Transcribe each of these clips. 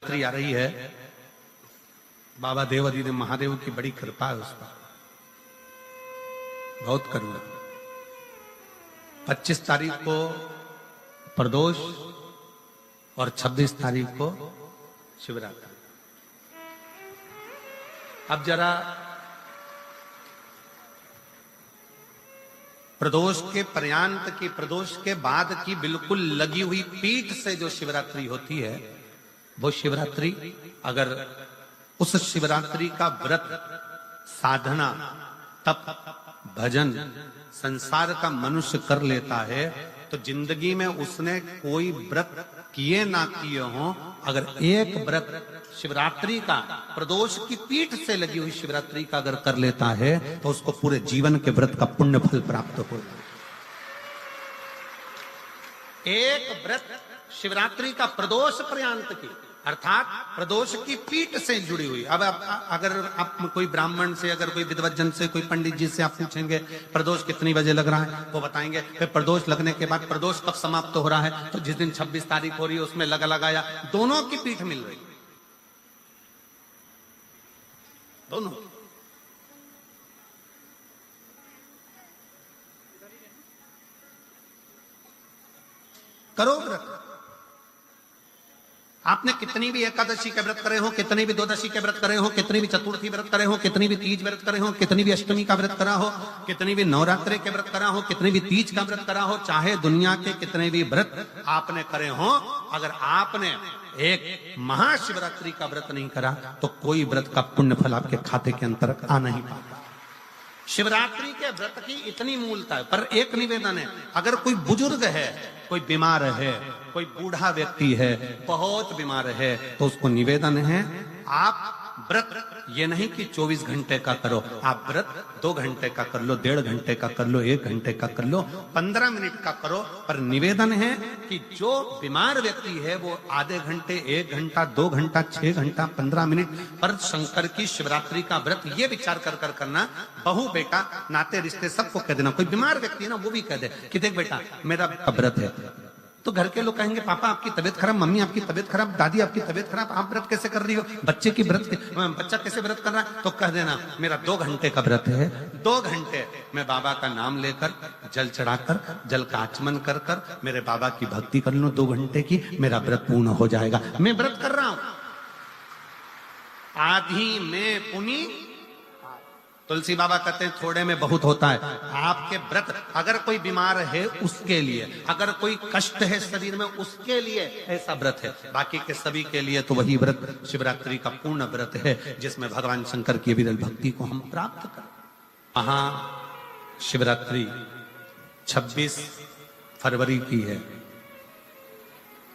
आ रही है। बाबा देवादि महादेव की बड़ी कृपा है उस पर, बहुत करुणा। 25 तारीख को प्रदोष और 26 तारीख को शिवरात्रि। अब जरा प्रदोष के पर्यांत की, प्रदोष के बाद की बिल्कुल लगी हुई पीठ से जो शिवरात्रि होती है, वो शिवरात्रि अगर उस शिवरात्रि का व्रत, साधना, तप, भजन, संसार का मनुष्य कर लेता है तो जिंदगी में उसने कोई व्रत किए ना किए हो, अगर एक व्रत शिवरात्रि का, प्रदोष की पीठ से लगी हुई शिवरात्रि का अगर कर लेता है तो उसको पूरे जीवन के व्रत का पुण्य फल प्राप्त होगा। एक व्रत शिवरात्रि का प्रदोष पर्यंत की, अर्थात प्रदोष की पीठ से जुड़ी हुई। अब अगर आप कोई ब्राह्मण से, अगर कोई विद्वज्जन से, कोई पंडित जी से आप पूछेंगे प्रदोष कितनी बजे लग रहा है, वो बताएंगे। फिर प्रदोष लगने के बाद प्रदोष कब समाप्त हो रहा है, तो जिस दिन 26 तारीख हो रही है उसमें लगाया। दोनों की पीठ मिल रही, दोनों। करो व्रत। आपने कितनी भी एकादशी के व्रत करे हो, कितनी भी द्वादशी के व्रत करे हो, कितनी भी चतुर्थी व्रत करे हो, कितनी भी तीज व्रत करे हो, कितनी भी अष्टमी का व्रत करा हो, कितनी भी नवरात्रि के व्रत करा हो, कितनी भी तीज का व्रत करा हो, चाहे दुनिया के कितने भी व्रत आपने करे हो, अगर आपने एक महाशिवरात्रि का व्रत नहीं करा तो कोई व्रत का पुण्य फल आपके खाते के अंतर आ नहीं पाता। शिवरात्रि के व्रत की इतनी मूलता है। पर एक निवेदन है, अगर कोई बुजुर्ग है, कोई बीमार है, कोई बूढ़ा व्यक्ति है, बहुत बीमार है, तो उसको निवेदन है आप व्रत ये नहीं कि 24 घंटे का करो, आप व्रत 2 घंटे का कर लो, 1.5 घंटे का कर लो, 1 घंटे का कर लो, 15 मिनट का करो। पर निवेदन है कि जो बीमार व्यक्ति है वो आधे घंटे, 1 घंटा, 2 घंटा, 6 घंटा, 15 मिनट पर शंकर की शिवरात्रि का व्रत ये विचार कर करना। बहू बेटा नाते रिश्ते सबको कह देना। कोई बीमार व्यक्ति है ना, वो भी कह दे कि देख बेटा मेरा व्रत है। तो घर के लोग कहेंगे पापा आपकी तबीयत खराब, मम्मी आपकी तबीयत खराब, दादी आपकी तबीयत खराब, आप व्रत कैसे कर रही हो, बच्चे की बच्चा कैसे व्रत कर रहा है, तो कह देना मेरा 2 घंटे का व्रत है। 2 घंटे मैं बाबा का नाम लेकर, जल चढ़ाकर, जल का आचमन कर कर मेरे बाबा की भक्ति कर लो 2 घंटे की, मेरा व्रत पूर्ण हो जाएगा। मैं व्रत कर रहा हूं। आधी में पुनी, तुलसी बाबा कहते हैं थोड़े में बहुत होता है। आपके व्रत, अगर कोई बीमार है उसके लिए, अगर कोई कष्ट है शरीर में उसके लिए ऐसा व्रत है। बाकी के सभी के लिए तो वही व्रत शिवरात्रि का पूर्ण व्रत है जिसमें भगवान शंकर की विरल भक्ति को हम प्राप्त कर। वहां शिवरात्रि 26 फरवरी की है,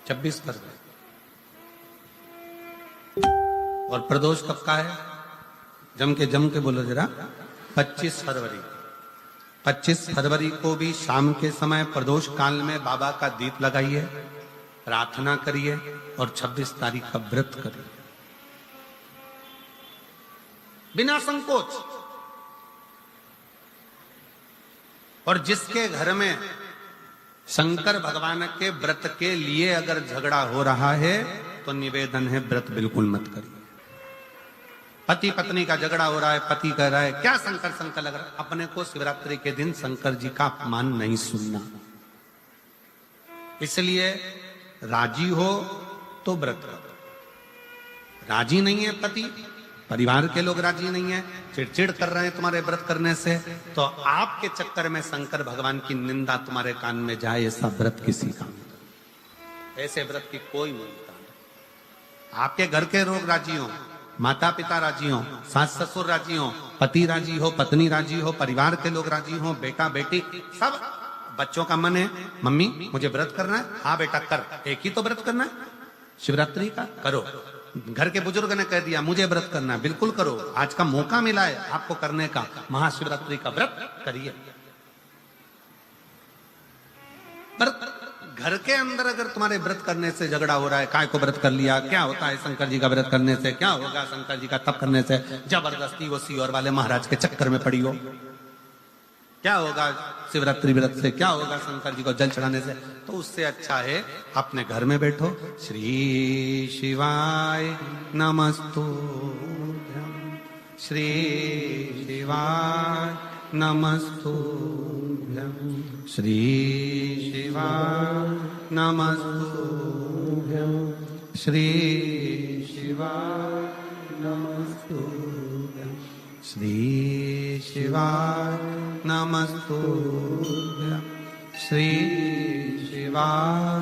26 फरवरी। और प्रदोष कब का है, जम के बोलो जरा, 25 फरवरी। 25 फरवरी को भी शाम के समय प्रदोष काल में बाबा का दीप लगाइए, प्रार्थना करिए और 26 तारीख का व्रत करिए बिना संकोच। और जिसके घर में शंकर भगवान के व्रत के लिए अगर झगड़ा हो रहा है तो निवेदन है व्रत बिल्कुल मत करिए। पति पत्नी का झगड़ा हो रहा है, पति कह रहा है क्या शंकर शंकर लग रहा है, अपने को शिवरात्रि के दिन शंकर जी का अपमान नहीं सुनना। इसलिए राजी हो तो व्रत करो। राजी नहीं है पति, परिवार के लोग राजी नहीं है, चिड़चिड़ कर रहे हैं तुम्हारे व्रत करने से, तो आपके चक्कर में शंकर भगवान की निंदा तुम्हारे कान में जाए, ऐसा व्रत किसी का नहीं। ऐसे व्रत की कोई मूलता नहीं। आपके घर के लोग राजी हो, माता पिता राजी हो, सास ससुर राजी हो, पति राजी हो, पत्नी राजी हो, परिवार के लोग राजी हो, बेटा बेटी सब, बच्चों का मन है मम्मी मुझे व्रत करना है, हाँ बेटा कर, एक ही तो व्रत करना है शिवरात्रि का, करो। घर के बुजुर्ग ने कह दिया मुझे व्रत करना है, बिल्कुल करो, आज का मौका मिला है आपको करने का, महाशिवरात्रि का व्रत करिए। पर घर के अंदर अगर तुम्हारे व्रत करने से झगड़ा हो रहा है, काय को व्रत कर लिया, क्या होता है शंकर जी का व्रत करने से, क्या होगा शंकर जी का तप करने से, जबरदस्ती वो सीहोर वाले महाराज के चक्कर में पड़ी हो, क्या होगा शिवरात्रि व्रत से, क्या होगा शंकर जी को जल चढ़ाने से? तो उससे अच्छा है अपने घर में बैठो, श्री शिवाय नमस्तुभ्यं, श्री शिवाय नमस्तुभ्यं, श्री शिवाय नमस्तुभ्यं, श्री शिवाय नमस्तुभ्यं, श्री शिवाय नमस्तुभ्यं, श्री शिवाय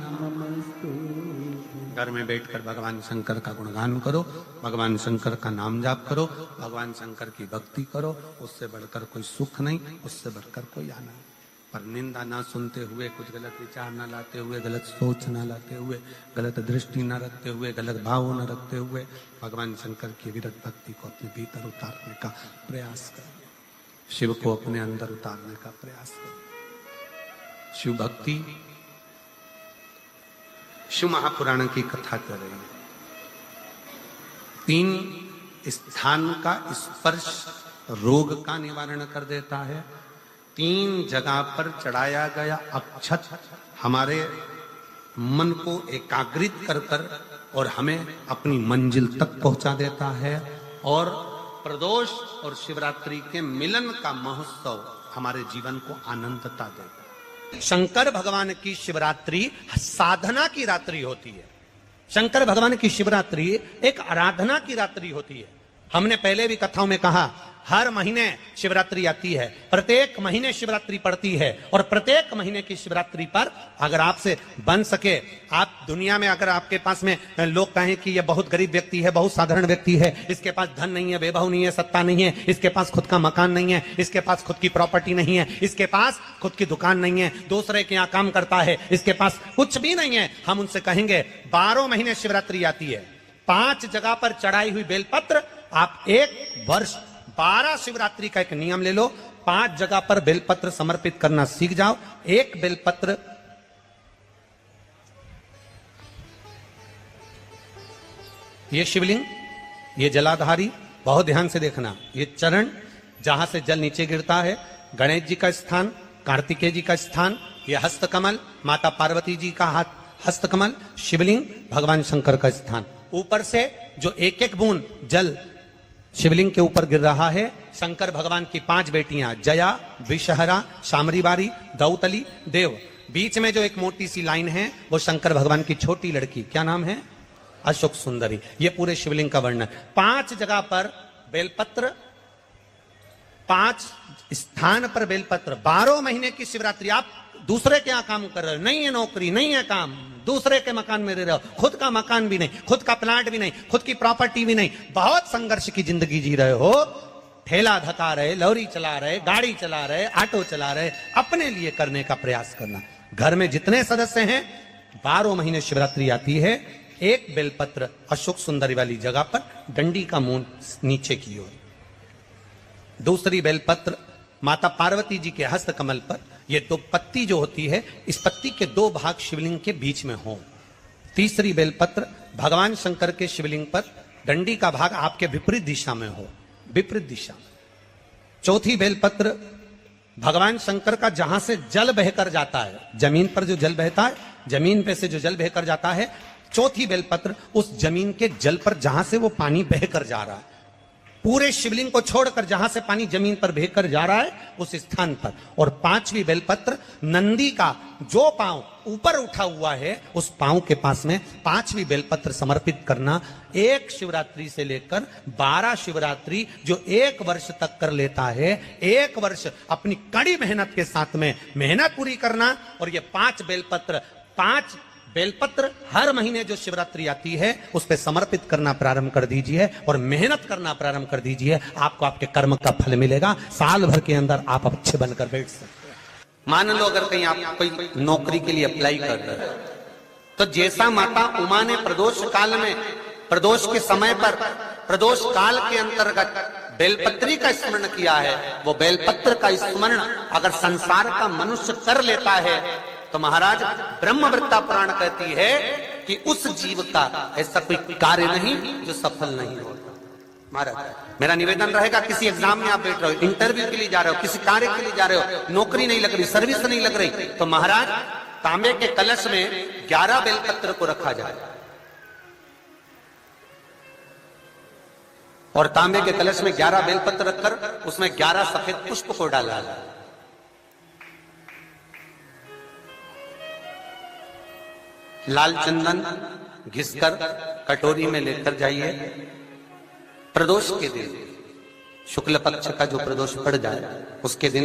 नमस्तुभ्यं। घर में बैठकर भगवान शंकर का गुणगान करो, भगवान शंकर का नाम जाप करो, भगवान शंकर की भक्ति करो। उससे बढ़कर कोई सुख नहीं, उससे बढ़कर कोई आनंद। पर निंदा ना सुनते हुए, कुछ गलत विचार ना लाते हुए, गलत सोच ना लाते हुए, गलत दृष्टि ना रखते हुए, गलत भाव न रखते हुए भगवान शंकर की विरत भक्ति को अपने भीतर उतारने का प्रयास करो, शिव को अपने अंदर उतारने का प्रयास करो। शिव भक्ति, शिव महापुराण की कथा कर रही है। 3 स्थान का स्पर्श रोग का निवारण कर देता है। 3 जगह पर चढ़ाया गया अक्षत हमारे मन को एकाग्रित कर कर और हमें अपनी मंजिल तक पहुंचा देता है। और प्रदोष और शिवरात्रि के मिलन का महोत्सव हमारे जीवन को आनंदता देता है। शंकर भगवान की शिवरात्रि साधना की रात्रि होती है। शंकर भगवान की शिवरात्रि एक आराधना की रात्रि होती है। हमने पहले भी कथाओं में कहा, हर महीने शिवरात्रि आती है, प्रत्येक महीने शिवरात्रि पड़ती है। और प्रत्येक महीने की शिवरात्रि पर अगर आपसे बन सके, आप दुनिया में अगर आपके पास में लोग कहें कि ये बहुत गरीब व्यक्ति है, बहुत साधारण व्यक्ति है, इसके पास धन नहीं है, वैभव नहीं है, सत्ता नहीं है, इसके पास खुद का मकान नहीं है, इसके पास खुद की प्रॉपर्टी नहीं है, इसके पास खुद की दुकान नहीं है, दूसरे के यहाँ काम करता है, इसके पास कुछ भी नहीं है, हम उनसे कहेंगे 12 महीने शिवरात्रि आती है, 5 जगह पर चढ़ाई हुई बेलपत्र, आप 1 वर्ष 12 शिवरात्रि का एक नियम ले लो, 5 जगह पर बेलपत्र समर्पित करना सीख जाओ। 1 बेलपत्र, ये शिवलिंग, ये जलाधारी, बहुत ध्यान से देखना, ये चरण जहां से जल नीचे गिरता है, गणेश जी का स्थान, कार्तिकेय जी का स्थान, ये हस्तकमल, माता पार्वती जी का हाथ हस्तकमल, शिवलिंग, भगवान शंकर का स्थान। ऊपर से जो एक एक बूंद जल शिवलिंग के ऊपर गिर रहा है, शंकर भगवान की 5 बेटियां, जया, विषहरा, शामरीबारी, दौतली, देव। बीच में जो एक मोटी सी लाइन है वो शंकर भगवान की छोटी लड़की, क्या नाम है? अशोक सुंदरी। ये पूरे शिवलिंग का वर्णन। 5 जगह पर बेलपत्र, 5 स्थान पर बेलपत्र। 12 महीने की शिवरात्रि। आप दूसरे के यहाँ काम कर रहे हो, नहीं है नौकरी, नहीं है काम, दूसरे के मकान में रह रहे हो, खुद का मकान भी नहीं, खुद का प्लाट भी नहीं, खुद की प्रॉपर्टी भी नहीं, बहुत संघर्ष की जिंदगी जी रहे हो, ठेला धका रहे, लॉरी चला रहे, गाड़ी चला रहे, ऑटो चला रहे, अपने लिए करने का प्रयास करना। घर में जितने सदस्य हैं, 12 महीने शिवरात्रि आती है, 1 बेलपत्र अशोक सुंदरी वाली जगह पर, डंडी का मुंह नीचे की ओर। दूसरी बेलपत्र माता पार्वती जी के हस्त कमल पर। ये 2 पत्ती जो होती है, इस पत्ती के 2 भाग शिवलिंग के बीच में हो। तीसरी बेलपत्र भगवान शंकर के शिवलिंग पर, डंडी का भाग आपके विपरीत दिशा में हो, विपरीत दिशा में। चौथी बेलपत्र भगवान शंकर का जहां से जल बहकर जाता है, जमीन पर जो जल बहता है, जमीन पे से जो जल बहकर जाता है, चौथी बेलपत्र उस जमीन के जल पर जहां से वो पानी बहकर जा रहा है, पूरे शिवलिंग को छोड़कर जहां से पानी जमीन पर बहकर जा रहा है उस स्थान पर। और 5वीं बेलपत्र नंदी का जो पांव ऊपर उठा हुआ है, उस पांव के पास में 5वीं बेलपत्र समर्पित करना। 1 शिवरात्रि से लेकर 12 शिवरात्रि जो 1 वर्ष तक कर लेता है, 1 वर्ष अपनी कड़ी मेहनत के साथ में मेहनत पूरी करना। और ये 5 बेलपत्र, 5 बेलपत्र हर महीने जो शिवरात्रि आती है उस पे समर्पित करना प्रारंभ कर दीजिए और मेहनत करना प्रारंभ कर दीजिए। आपको आपके कर्म का फल मिलेगा। साल भर के अंदर आप अच्छे बनकर बैठ सकते हैं। मान लो अगर कहीं आप कोई नौकरी के लिए अप्लाई कर रहे हैं, तो जैसा माता उमा ने प्रदोष काल में, प्रदोष के समय पर, प्रदोष काल के अंतर्गत बेलपत्री का स्मरण किया है, वो बेलपत्र का स्मरण अगर संसार का मनुष्य कर लेता है तो महाराज ब्रह्मवृत्ता पुराण कहती है कि उस जीव का ऐसा कोई कार्य नहीं जो सफल नहीं होता। महाराज मेरा निवेदन रहेगा, किसी एग्जाम में आप बैठ रहे हो, इंटरव्यू के लिए जा रहे हो, किसी कार्य के लिए जा रहे हो, नौकरी नहीं लग रही, सर्विस नहीं लग रही, तो महाराज तांबे के कलश में 11 बेलपत्र को रखा जाए और तांबे के कलश में 11 बेलपत्र रखकर उसमें 11 सफेद पुष्प को डाला जाए। लाल चंदन घिसकर कटोरी में लेकर जाइए। प्रदोष के दिन, शुक्ल पक्ष का जो प्रदोष पड़ जाए उसके दिन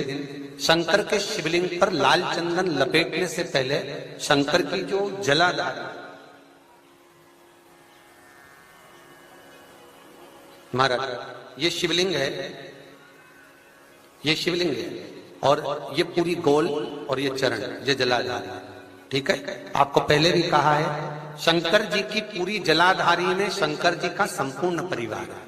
शंकर के शिवलिंग पर लाल चंदन लपेटने से पहले शंकर की जो जलाधार, महाराज ये शिवलिंग है, ये शिवलिंग है और ये पूरी गोल और ये चरण, ये जलाधार, ठीक है। आपको पहले भी कहा है, शंकर जी की पूरी जलाधारी में शंकर जी का संपूर्ण परिवार है।